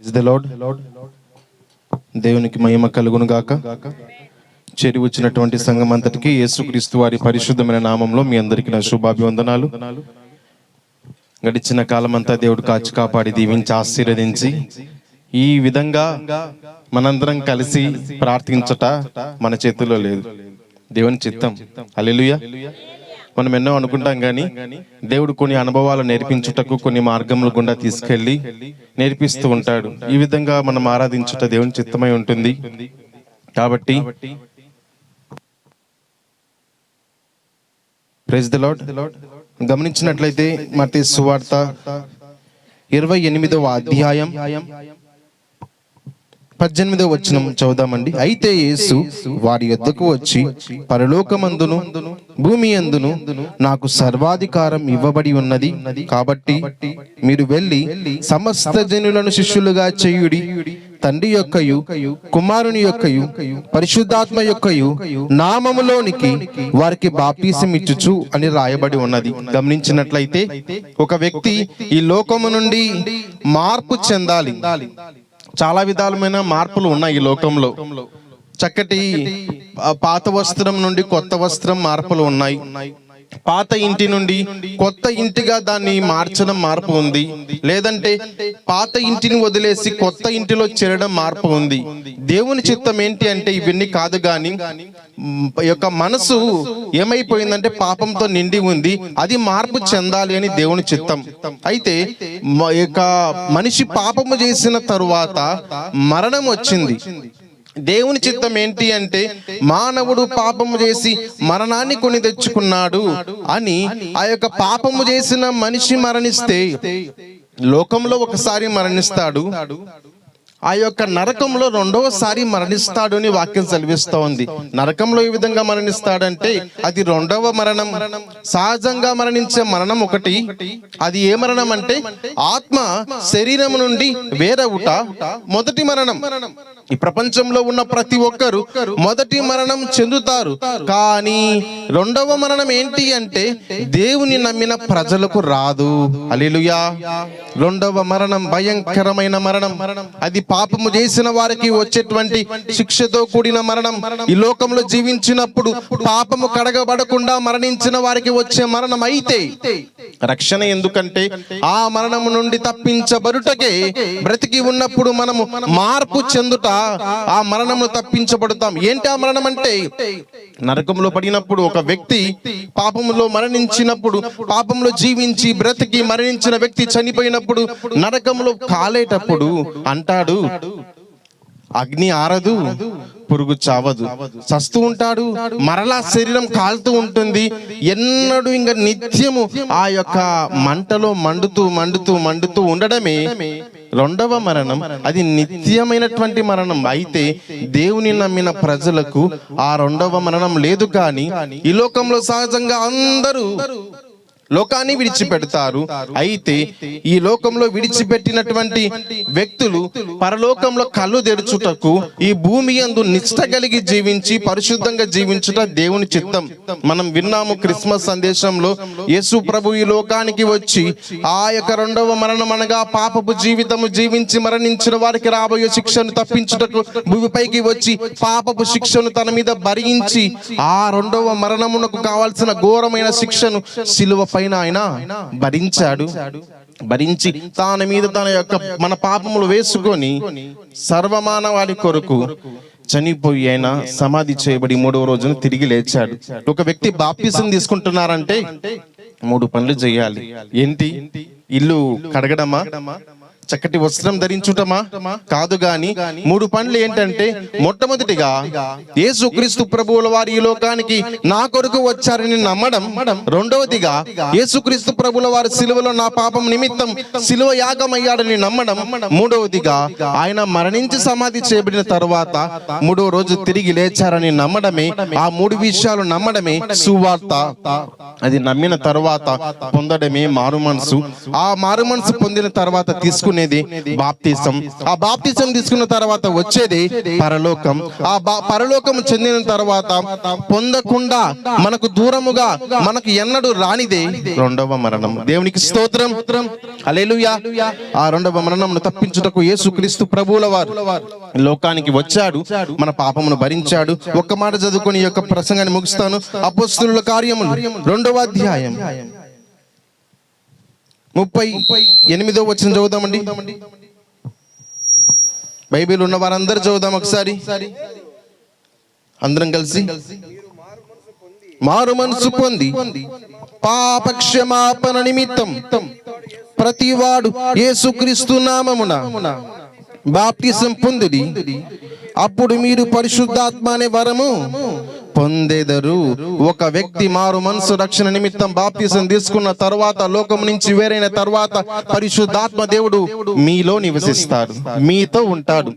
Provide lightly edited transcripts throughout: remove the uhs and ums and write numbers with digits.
Praise the lord. దేవునికి మహిమ కలుగును గాక. చేరి వచ్చినటువంటి సంఘం అంతటికి యేసుక్రీస్తు వారి పరిశుద్ధమైన నామంలో మీ అందరికీ నా శుభాభివందనాలు. గడిచిన కాలం అంతా దేవుడు కాచి కాపాడి దీవించి ఆశీర్వదించి ఈ విధంగా మనందరం కలిసి ప్రార్థించట మన చేతుల్లో లేదు, దేవుని చిత్తం. హల్లెలూయా. మనం ఎన్నో అనుకుంటాం కానీ దేవుడు కొన్ని అనుభవాలు నేర్పించుటకు కొన్ని మార్గముల గుండా తీసుకెళ్ళి నేర్పిస్తూ ఉంటాడు. ఈ విధంగా మనం ఆరాధించుట దేవుని చిత్తమై ఉంటుంది. కాబట్టి ప్రైజ్ ది లార్డ్. గమనించినట్లయితే మత్తయి సువార్త 28వ అధ్యాయం 18వ వచనం చదువుదామండి. అయితే యేసు వారి యొద్దకు వచ్చి, పరలోకమందును భూమి యందును నాకు సర్వాధికారం ఇవ్వబడి ఉన్నది, కాబట్టి మీరు వెళ్ళి సమస్త జనులను శిష్యులుగా చేయుడి. తండ్రి యొక్కయు కుమారుని యొక్కయు పరిశుద్ధాత్మ యొక్కయు నామములోనికి వారికి బాప్తీసం ఇచ్చుచు అని రాయబడి ఉన్నది. గమనించినట్లయితే ఒక వ్యక్తి ఈ లోకము నుండి మార్పు చెందాలి. చాలా విధాలమైన మార్పులు ఉన్నాయి ఈ లోకంలో. చక్కటి పాత వస్త్రం నుండి కొత్త వస్త్రం మార్పులు ఉన్నాయి. పాత ఇంటి నుండి కొత్త ఇంటిగా దాన్ని మార్చడం మార్పు ఉంది. లేదంటే పాత ఇంటిని వదిలేసి కొత్త ఇంటిలో చేరడం మార్పు ఉంది. దేవుని చిత్తం ఏంటి అంటే ఇవన్నీ కాదు, కానీ యొక్క మనసు ఏమైపోయిందంటే పాపంతో నిండి ఉంది, అది మార్పు చెందాలి అని దేవుని చిత్తం. అయితే యొక్క మనిషి పాపము చేసిన తరువాత మరణం వచ్చింది. దేవుని చిత్తం ఏంటి అంటే మానవుడు పాపము చేసి మరణాన్ని కొని తెచ్చుకున్నాడు అని. ఆ యొక్క పాపము చేసిన మనిషి మరణిస్తే లోకంలో ఒకసారి మరణిస్తాడు, ఆ యొక్క నరకంలో రెండవసారి మరణిస్తాడు అని వాక్యం సెలవిస్తూ ఉంది. నరకంలో ఏ విధంగా మరణిస్తాడంటే అది రెండవ మరణం. సహజంగా మరణించే మరణం ఒకటి, అది ఏ మరణం అంటే ఆత్మ శరీరం నుండి వేరవుట మొదటి మరణం. ఈ ప్రపంచంలో ఉన్న ప్రతి ఒక్కరు మొదటి మరణం చెందుతారు, కానీ రెండవ మరణం ఏంటి అంటే దేవుని నమ్మిన ప్రజలకు రాదు. హల్లెలూయా. రెండవ మరణం భయంకరమైన మరణం. అది పాపము చేసిన వారికి వచ్చేటువంటి శిక్షతో కూడిన మరణం. ఈ లోకంలో జీవించినప్పుడు పాపము కడగబడకుండా మరణించిన వారికి వచ్చే మరణం. అయితే రక్షణ ఎందుకంటే ఆ మరణము నుండి తప్పించబడుటకే బ్రతికి ఉన్నప్పుడు మనము మార్పు చెందుట ఆ మరణము తప్పించబడతాం. ఏంటి ఆ మరణం అంటే నరకంలో పడినప్పుడు ఒక వ్యక్తి పాపములో మరణించినప్పుడు, పాపంలో జీవించి బ్రతికి మరణించిన వ్యక్తి చనిపోయినప్పుడు నరకంలో కాలేటప్పుడు అంటాడు, అగ్ని ఆరదు, పురుగు చావదు, చస్తూ ఉంటాడు, మరలా శరీరం కాలుతూ ఉంటుంది. ఎన్నడూ ఇంకా నిత్యము ఆ యొక్క మంటలో మండుతూ మండుతూ మండుతూ ఉండడమే రెండవ మరణం. అది నిత్యమైనటువంటి మరణం. అయితే దేవుని నమ్మిన ప్రజలకు ఆ రెండవ మరణం లేదు. కానీ ఈ లోకంలో సహజంగా అందరూ లోకాన్ని విడిచిపెడతారు. అయితే ఈ లోకంలో విడిచిపెట్టినటువంటి వ్యక్తులు పరలోకంలో కళ్ళు తెరుచుటకు ఈ భూమి యందు నిష్ఠ కలిగి జీవించి పరిశుద్ధంగా జీవించుట దేవుని చిత్తం. మనం విన్నాము క్రిస్మస్ సందేశంలో యేసు ప్రభు ఈ లోకానికి వచ్చి ఆ యొక్క రెండవ మరణం అనగా పాపపు జీవితము జీవించి మరణించిన వారికి రాబోయే శిక్షను తప్పించుటకు భూమిపైకి వచ్చి పాపపు శిక్షను తన మీద భరించి ఆ రెండవ మరణమునకు కావాల్సిన ఘోరమైన శిక్షను శిలువ పైన ఆయన భరించాడు. భరించి తన మీద తన యొక్క మన పాపములు వేసుకొని సర్వమానవాళి కొరకు చనిపోయి ఆయన సమాధి చేయబడి 3వ రోజున తిరిగి లేచాడు. ఒక వ్యక్తి బాప్తిసం తీసుకుంటున్నారంటే 3 పనులు చేయాలి. ఏంటి? ఇల్లు కడగడమా, చక్కటి వస్త్రం ధరించుటమా? కాదు, గాని 3 పనులు ఏంటంటే మొట్టమొదటిగా యేసుక్రీస్తు ప్రభువుల వారు ఈ లోకానికి నా కొరకు వచ్చారని నమ్మడం. రెండవదిగా యేసుక్రీస్తు ప్రభువుల వారు సిలువలో నా పాపం నిమిత్తం సిలువ యాగమయ్యాడని నమ్మడం. మూడవదిగా ఆయన మరణించి సమాధి చేయబడిన తరువాత 3వ రోజు తిరిగి లేచారని నమ్మడమే. ఆ 3 విషయాలు నమ్మడమే సువార్త. అది నమ్మిన తరువాత పొందడమే మారు మనసు. ఆ మారు మనసు పొందిన తర్వాత తీసుకునే తీసుకునేది బాప్తిసం. ఆ బాప్తిసం తీసుకున్న తర్వాత వచ్చేది పరలోకం. ఆ పరలోకం చెందిన తర్వాత పొందకుండా మనకు దూరముగా మనకు ఎన్నడూ రానిదే రెండవ మరణం. దేవునికి స్తోత్రం, హల్లెలూయా. ఆ రెండవ మరణమును తప్పించుటకు యేసుక్రీస్తు ప్రభువుల వారు లోకానికి వచ్చాడు, మన పాపమును భరించాడు. ఒక్క మాట చదువుకొని ఈ యొక్క ప్రసంగాన్ని ముగిస్తాను. అపోస్తలుల కార్యములు 2వ అధ్యాయం 38వ వచనం చదువుదామండి. బైబిల్ ఉన్న వారందరూ చదువుదాం ఒకసారి అందరం కలిసి. మారు మనసు పొంది పాప క్షమాపణ నిమిత్తం ప్రతివాడు యేసుక్రీస్తు నామమున బాప్తిసం పొందుడి, అప్పుడు మీరు పరిశుద్ధాత్మ అనే వరము పొందెదరు. ఒక వ్యక్తి మారు మనసు రక్షణ నిమిత్తం బాప్తిసం తీసుకున్న తర్వాత, లోకం నుంచి వేరైన తర్వాత పరిశుద్ధాత్మ దేవుడు మీలో నివసిస్తాడు, మీతో ఉంటాడు.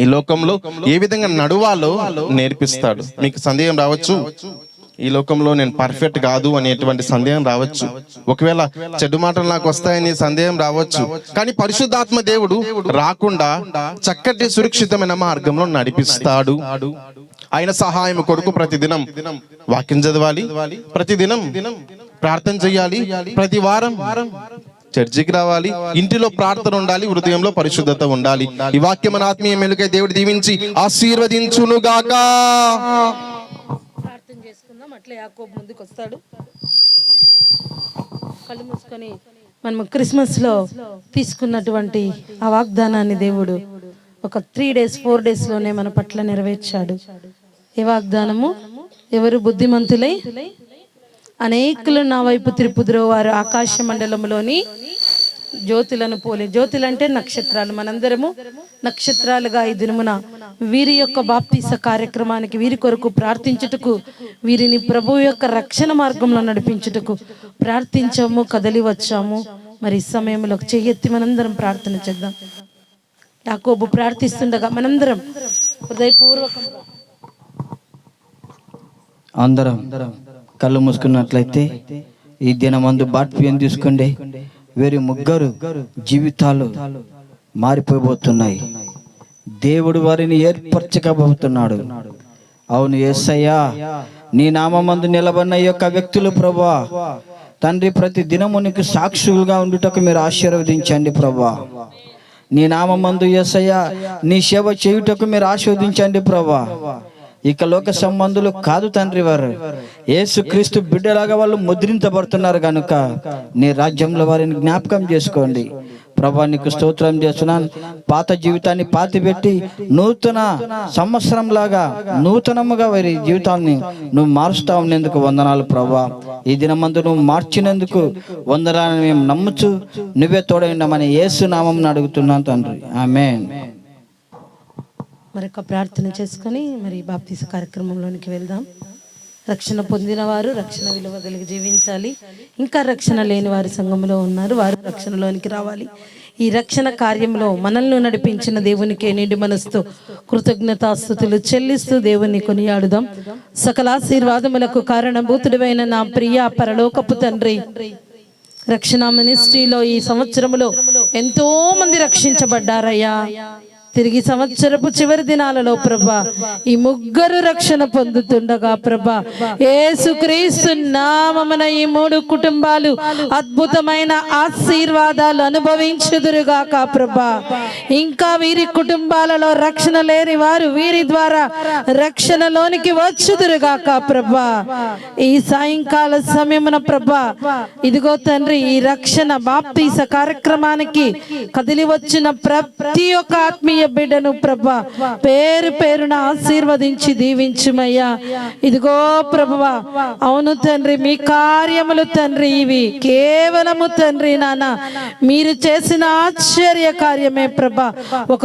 ఈ లోకంలో ఏ విధంగా నడవాలో నేర్పిస్తాడు. మీకు సందేహం రావచ్చు, ఈ లోకంలో నేను పర్ఫెక్ట్ కాదు అనేటువంటి సందేహం రావచ్చు. ఒకవేళ చెడు మాటలు నాకు వస్తాయని సందేహం రావచ్చు. కానీ పరిశుద్ధాత్మ దేవుడు రాకుండా చక్కటి సురక్షితమైన మార్గంలో నడిపిస్తాడు. ఆయన సహాయం కొరకు ప్రతిదినం వాక్యం చదవాలి, ప్రతిదినం ప్రార్థన చేయాలి, ప్రతి వారం చర్చికి రావాలి, ఇంటిలో ప్రార్థన ఉండాలి, హృదయంలో పరిశుద్ధత ఉండాలి. ఈ వాక్యం మన ఆత్మీయ మెలుకై దేవుడు దీవించి ఆశీర్వదించునుగాక. అట్లా యాకోబు ముందుకు వస్తాడు. కళ్ళు మూసుకొని మనము క్రిస్మస్లో తీసుకున్నటువంటి ఆ వాగ్దానాన్ని దేవుడు ఒక 3 days 4 daysలోనే మన పట్ల నెరవేర్చాడు. ఏ వాగ్దానము? ఎవరు బుద్ధిమంతులై అనేకులు నా వైపు తిరుపుదురో వారు ఆకాశ మండలంలోని జ్యోతులను పోలే. జ్యోతులు అంటే నక్షత్రాలు. మనందరము నక్షత్రాలుగా ఈ దినమున వీరి యొక్క బాప్తీస కార్యక్రమానికి, వీరి కొరకు ప్రార్థించుటకు, వీరిని ప్రభు యొక్క రక్షణ మార్గంలో నడిపించుటకు ప్రార్థించాము, కదలి వచ్చాము. మరి ఈ సమయంలో చెయ్యెత్తి మనందరం ప్రార్థన చేద్దాం. యాకోబు ప్రార్థిస్తుండగా మనందరం హృదయపూర్వకంగా అందరం కళ్ళు మూసుకున్నట్లయితే ఈ దినమందు బాప్తిసం తీసుకోండి. వీరి ముగ్గురు జీవితాలు మారిపోబోతున్నాయి. దేవుడు వారిని ఏర్పరచకపోతున్నాడు. అవును యేసయ్యా, నీ నామమందు నిలబడిన ఈ యొక్క వ్యక్తులు ప్రభువా తండ్రి, ప్రతి దినము నీకు సాక్షులుగా ఉండుటకు మీరు ఆశీర్వదించండి ప్రభువా. నీ నామమందు యేసయ్యా నీ సేవ చేయుటకు మీరు ఆశీర్వదించండి ప్రభువా. ఇక లోక సంబంధులు కాదు తండ్రి, వారు యేసుక్రీస్తు బిడ్డలాగా వాళ్ళు ముద్రించబడుతున్నారు కనుక నీ రాజ్యంలో వారిని జ్ఞాపకం చేసుకోండి ప్రభా. నీకు స్తోత్రం చేస్తున్నాను. పాత జీవితాన్ని పాతిపెట్టి నూతన సంవత్సరం లాగా నూతనముగా వారి జీవితాన్ని నువ్వు మారుస్తా ఉన్నందుకు వందనాలు ప్రభా. ఈ దినమందు నువ్వు మార్చినందుకు వందనాలను మేము నమ్ముచు నువ్వే తోడైండమని యేసు నామం అడుగుతున్నాను తండ్రి, ఆమేన్. మరొక ప్రార్థన చేసుకొని మరి బాప్తీస కార్యక్రమంలోనికి వెళ్దాం. రక్షణ పొందిన వారు రక్షణ విలువ కలిగి జీవించాలి. ఇంకా రక్షణ లేని వారి సంఘంలో ఉన్నారు, వారు రక్షణలోనికి రావాలి. ఈ రక్షణ కార్యంలో మనల్ని నడిపించిన దేవునికి నిండి మనసుతో కృతజ్ఞతాస్తుతులు చెల్లిస్తూ దేవుని కొనియాడుదాం. సకల ఆశీర్వాదములకు కారణభూతుడైన నా ప్రియ పరలోకపు తండ్రి, రక్షణ మినిస్ట్రీలో ఈ సంవత్సరంలో ఎంతో మంది రక్షించబడ్డారయ్యా. తిరిగి సంవత్సరపు చివరి దినాలలో ప్రభా ఈ ముగ్గురు రక్షణ పొందుతుండగా ప్రభా యేసుక్రీస్తు నామమున ఈ 3 కుటుంబాలు అద్భుతమైన ఆశీర్వాదాలు అనుభవించుదురుగాక ప్రభా. ఇంకా వీరి కుటుంబాలలో రక్షణ లేని వారు వీరి ద్వారా రక్షణలోనికి వచ్చుదురుగాక ప్రభా. ఈ సాయంకాల సమయమున ప్రభా ఇదిగో తండ్రి, ఈ రక్షణ బాప్తీస కార్యక్రమానికి కదిలి వచ్చిన ప్రతి ఒక్క ఆత్మీయ బిడ్డను ప్రభా పేరు పేరున ఆశీర్వదించి దీవించుమయ్యా. ఇదిగో ప్రభువా, అవును తండ్రి, మీ కార్యములు తండ్రి ఇవి కేవలము తండ్రి నాన్న మీరు చేసిన ఆశ్చర్య కార్యమే ప్రభా. ఒక